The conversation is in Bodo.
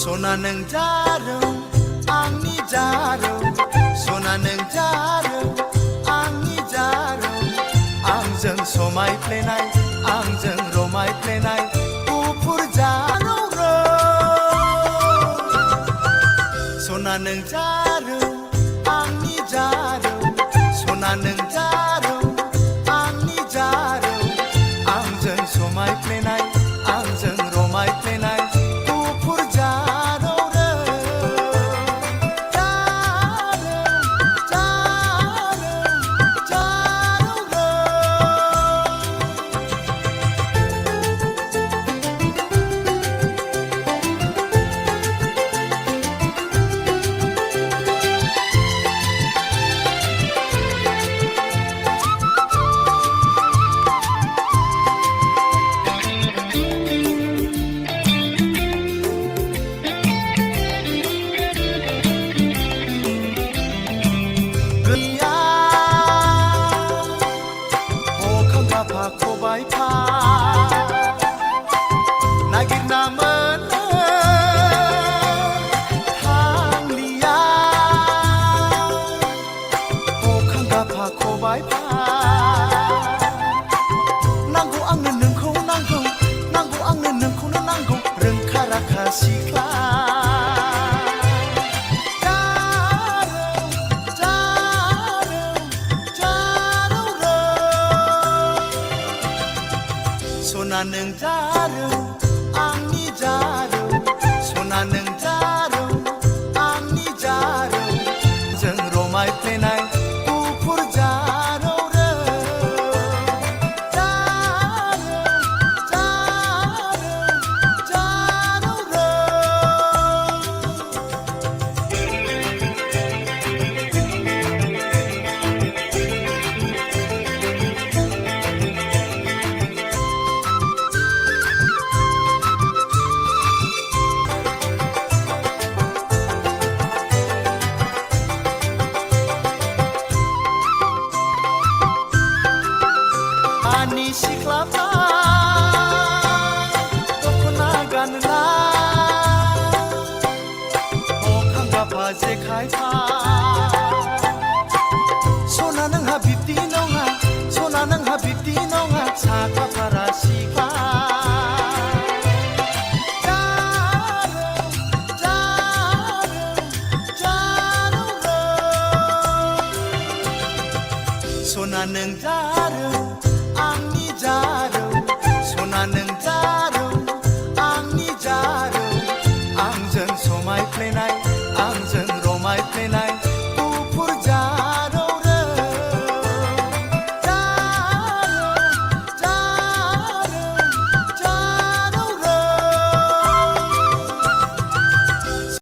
सना नों जारौ आंनि जारौ सना नों जारौ आंनि जारौ आंजों समायफ्लेनाय आंजों रमायफ्लेनाय गुफुर जारौ रौ सना नों जारौ आंनि जारौ सना नों जारौ आंनि जारौ आंजों समायफ्लेनाय आंजों रमायफ्लेनाय गुफुर जारौ रौ खबाइफा नागिरना मोनो थांलिया अखां गाफा खबाइफा नांगौ आंनो नोंखौ नांगौ नांगौ आंनो नोंखौनो नांगौ रोंखा राखा सिख्ला सना नों जारौ आंनि जारौ सना नों जारौ आंनि जारौ जों रमायफ्लेनाय गुफुर जारौ रौ जारौ रौ आनि सिख्लाफ्रा दख'ना गानला अखां गाफा जेखाइफा सना नोंहा बिब्दि नङा सना नोंहा बिब्दि नङा साखा फारा सिख्ला सना नों जारौ आंनि जारौ सना नों जारौ आंनि जारौ आंजों समायफ्लेनाय आंजों